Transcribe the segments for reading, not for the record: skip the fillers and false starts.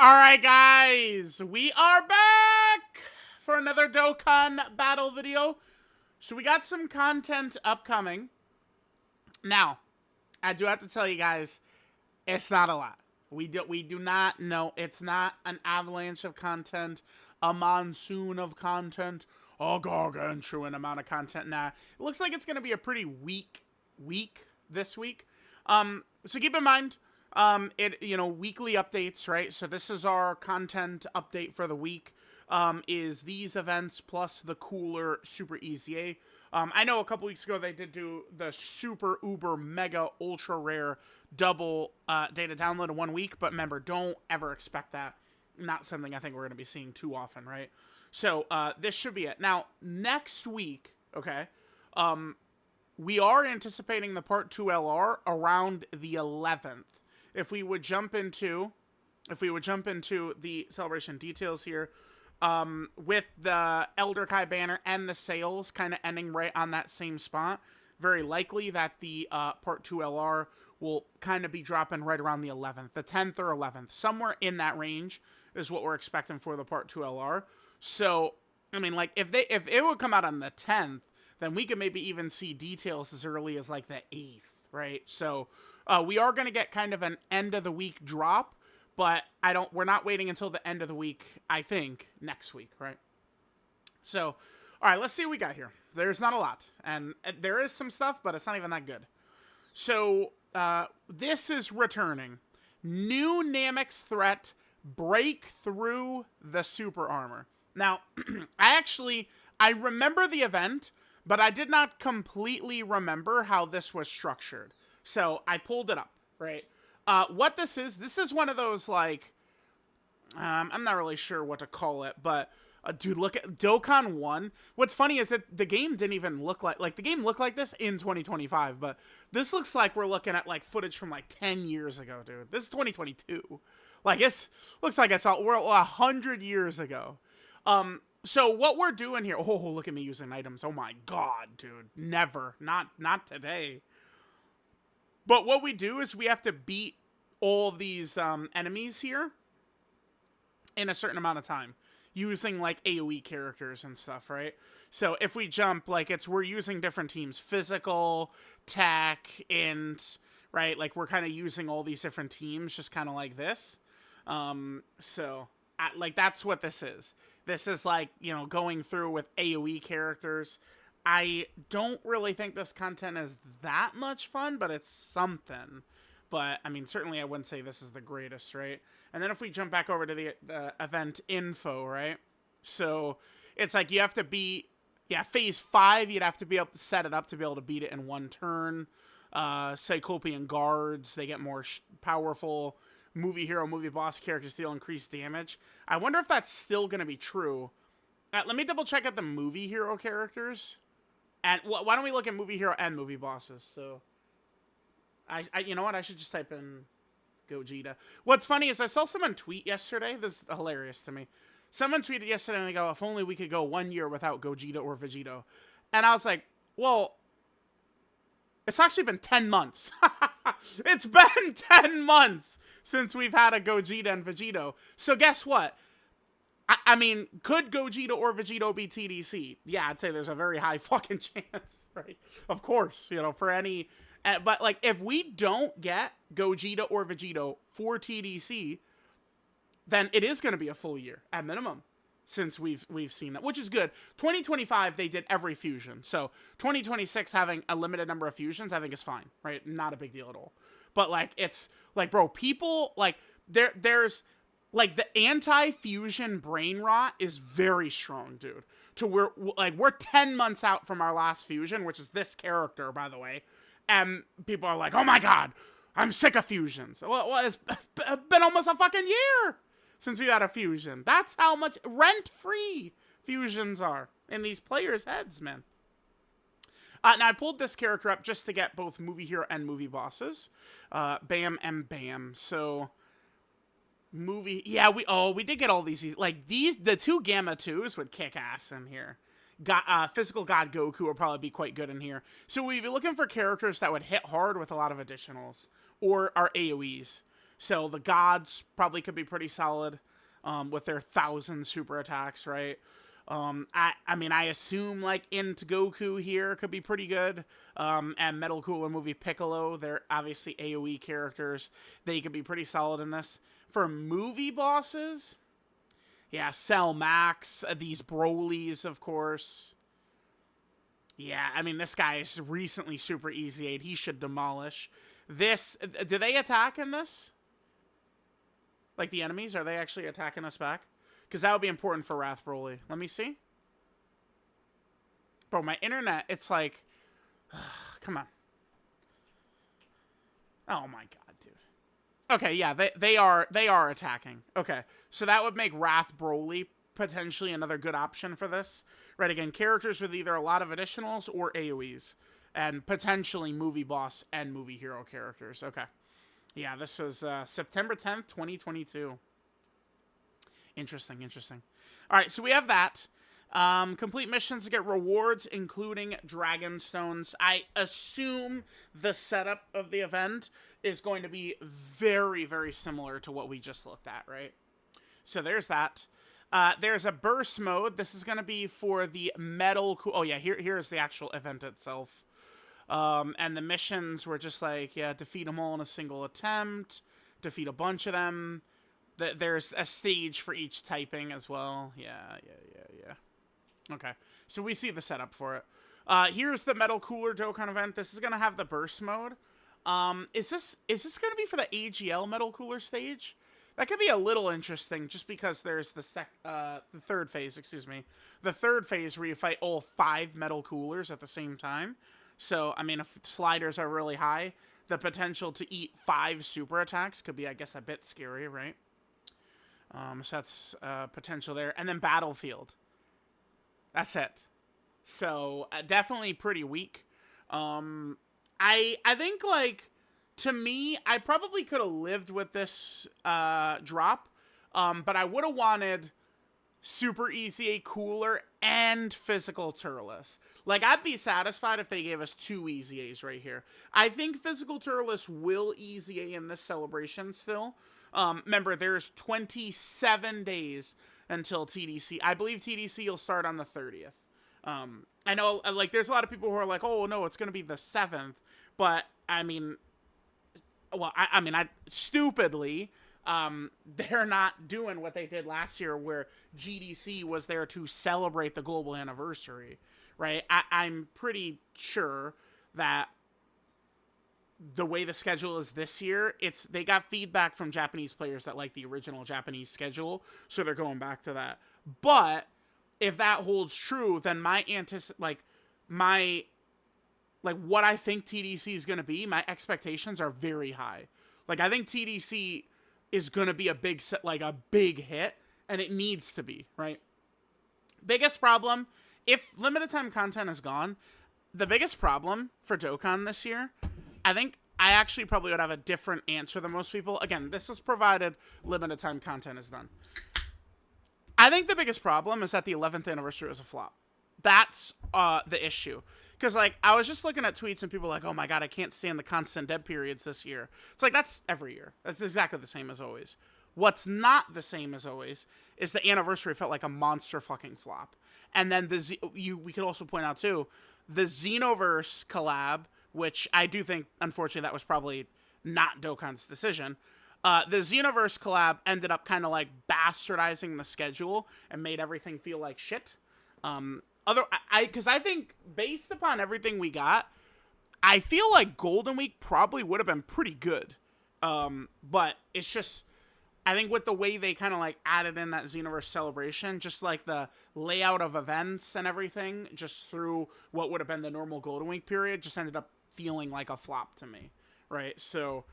Alright guys, we are back for another Dokkan battle video. So we got some content upcoming. Now, I do have to tell you guys, it's not a lot. We do not know, it's not an avalanche of content, a monsoon of content, a gargantuan amount of content. Nah, it looks like it's going to be a pretty weak week this week. So keep in mind, weekly updates, right? So this is our content update for the week, is these events plus the cooler Super EZA. I know a couple weeks ago they did do the super uber mega ultra rare double data download in 1 week, but remember, don't ever expect that. Not something I think we're going to be seeing too often, right? So this should be it. Now, next week, okay, we are anticipating the Part 2 LR around the 11th. If we would jump into the celebration details here, with the Elder Kai banner and the sales kind of ending right on that same spot, very likely that the Part 2 LR will kind of be dropping right around the 11th, the 10th or 11th, somewhere in that range is what we're expecting for the Part 2 LR. So, I mean, like, if it would come out on the 10th, then we could maybe even see details as early as, like, the 8th, right? So, we are going to get kind of an end-of-the-week drop, but we're not waiting until the end of the week, I think, next week, right? So, all right, let's see what we got here. There's not a lot, and there is some stuff, but it's not even that good. So, this is returning. New Namek's threat, break through the super armor. Now, I remember the event, but I did not completely remember how this was structured. So, I pulled it up, right? What this is one of those, like, I'm not really sure what to call it, but, dude, look at Dokkan 1. What's funny is that the game didn't even look like the game looked like this in 2025, but this looks like we're looking at, like, footage from, like, 10 years ago, dude. This is 2022. Like, this looks like we're 100 years ago. So what we're doing here, oh, look at me using items. Oh my God, dude. Never. Not today. But what we do is we have to beat all these enemies here in a certain amount of time using, like, AoE characters and stuff, right? So if we jump, like, we're using different teams, physical, tech, int, right? Like, we're kind of using all these different teams just kind of like this. Like, that's what this is. This is, like, going through with AoE characters. I don't really think this content is that much fun, but it's something. But, I mean, certainly I wouldn't say this is the greatest, right? And then if we jump back over to the event info, right? So, it's like you have to be, phase 5, you'd have to be able to set it up to be able to beat it in one turn. Cyclopean guards, they get more powerful. Movie hero, movie boss characters deal increased damage. I wonder if that's still going to be true. Let me double check out the movie hero characters. And why don't we look at movie hero and movie bosses? So, you know what? I should just type in Gogeta. What's funny is I saw someone tweet yesterday. This is hilarious to me. Someone tweeted yesterday and they go, if only we could go 1 year without Gogeta or Vegito. And I was like, well, it's actually been 10 months. It's been 10 months since we've had a Gogeta and Vegito. So guess what? I mean, could Gogeta or Vegito be TDC? Yeah, I'd say there's a very high fucking chance, right? Of course, for any... but, like, if we don't get Gogeta or Vegito for TDC, then it is going to be a full year, at minimum, since we've seen that, which is good. 2025, they did every fusion. So, 2026 having a limited number of fusions, I think is fine, right? Not a big deal at all. But, like, it's... Like, bro, people... Like, there's... Like, the anti-fusion brain rot is very strong, dude. To where, like, we're 10 months out from our last fusion, which is this character, by the way. And people are like, oh my God, I'm sick of fusions. Well, it's been almost a fucking year since we had a fusion. That's how much rent-free fusions are in these players' heads, man. Now, I pulled this character up just to get both movie hero and movie bosses. Bam and Bam. So... Movie, yeah, we did get all these, like, the 2 Gamma 2s would kick ass in here. Physical God Goku will probably be quite good in here. So we'd be looking for characters that would hit hard with a lot of additionals, or our AoEs. So the gods probably could be pretty solid with their 1,000 super attacks, right? I mean, I assume like Int Goku here could be pretty good. And Metal Cooler Movie Piccolo, they're obviously AoE characters. They could be pretty solid in this. For movie bosses, yeah, Cell Max, these Brolys, of course. Yeah, I mean, this guy is recently super easy-a'd. He should demolish. This, do they attack in this? Like the enemies, are they actually attacking us back? Because that would be important for Wrath Broly. Let me see. Bro, my internet, it's like... come on. Oh my god, dude. Okay, yeah, they are attacking. Okay, so that would make Wrath Broly potentially another good option for this. Right, again, characters with either a lot of additionals or AoEs. And potentially movie boss and movie hero characters. Okay. Yeah, this was September 10th, 2022. Interesting, interesting. All right, so we have that. Complete missions to get rewards, including Dragon Stones. I assume the setup of the event is going to be very, very similar to what we just looked at, right? So there's that. There's a burst mode. This is going to be for the metal... Oh, yeah, here's the actual event itself. And the missions were just like, yeah, defeat them all in a single attempt, defeat a bunch of them. There's a stage for each typing as well. Yeah. Okay, so we see the setup for it. Here's the Metal Cooler Dokkan event. This is going to have the burst mode. Is this going to be for the AGL Metal Cooler stage? That could be a little interesting just because there's the third phase, excuse me. The third phase where you fight all 5 Metal Coolers at the same time. So, I mean, if sliders are really high, the potential to eat 5 super attacks could be, I guess, a bit scary, right? So that's potential there. And then Battlefield. That's it. So, definitely pretty weak. I think, like, to me, I probably could have lived with this drop. But I would have wanted Super EZA Cooler and Physical Turles. Like, I'd be satisfied if they gave us 2 EZAs right here. I think Physical Turles will EZA in this celebration still. Remember, there's 27 days until TDC. I believe TDC will start on the 30th. I know, like, there's a lot of people who are like, oh, no, it's going to be the 7th. But, I mean, well, I mean, stupidly... they're not doing what they did last year where GDC was there to celebrate the global anniversary, right? I'm pretty sure that the way the schedule is this year, they got feedback from Japanese players that like the original Japanese schedule, so they're going back to that. But if that holds true, then what I think TDC is going to be, my expectations are very high. Like, I think TDC is going to be a big hit, and it needs to be, right? Biggest problem, if limited time content is gone, the biggest problem for Dokkan this year, I think I actually probably would have a different answer than most people. Again, this is provided limited time content is done. I think the biggest problem is that the 11th anniversary was a flop. That's the issue. Because, like, I was just looking at tweets and people were like, oh my god, I can't stand the constant dead periods this year. It's like, that's every year. That's exactly the same as always. What's not the same as always is the anniversary felt like a monster fucking flop. And then we could also point out, too, the Xenoverse collab, which I do think, unfortunately, that was probably not Dokkan's decision. The Xenoverse collab ended up kind of, like, bastardizing the schedule and made everything feel like shit. Because I think, based upon everything we got, I feel like Golden Week probably would have been pretty good. But it's just, I think with the way they kind of like added in that Xenoverse celebration, just like the layout of events and everything, just through what would have been the normal Golden Week period, just ended up feeling like a flop to me, right? So,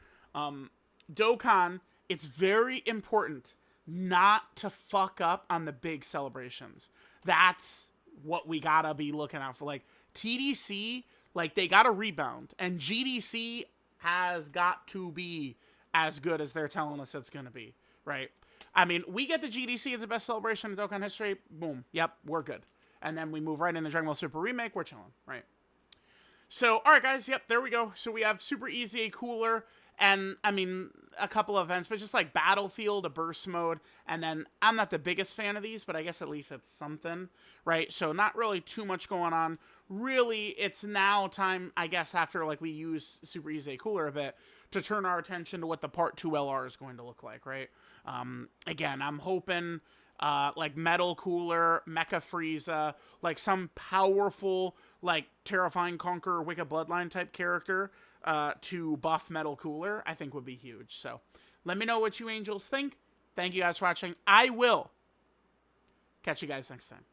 Dokkan, it's very important not to fuck up on the big celebrations. That's what we gotta be looking out for. Like, TDC, like, they gotta rebound, and GDC has got to be as good as they're telling us it's gonna be, right? I mean, we get the GDC as the best celebration in Dokkan history, boom, yep, we're good. And then we move right into Dragon Ball Super Remake, we're chilling, right? So, alright guys, yep, there we go. So we have Super EZA Cooler and I mean a couple events, but just like Battlefield, a burst mode, and then I'm not the biggest fan of these, but I guess at least it's something, right? So not really too much going on. Really, it's now time, I guess, after like we use Super EZA Cooler a bit, to turn our attention to what the Part 2 LR is going to look like, right? Again, I'm hoping like Metal Cooler, Mecha Frieza, like some powerful, like Terrifying Conqueror, Wicked Bloodline type character to buff Metal Cooler, I think would be huge. So let me know what you angels think. Thank you guys for watching. I will catch you guys next time.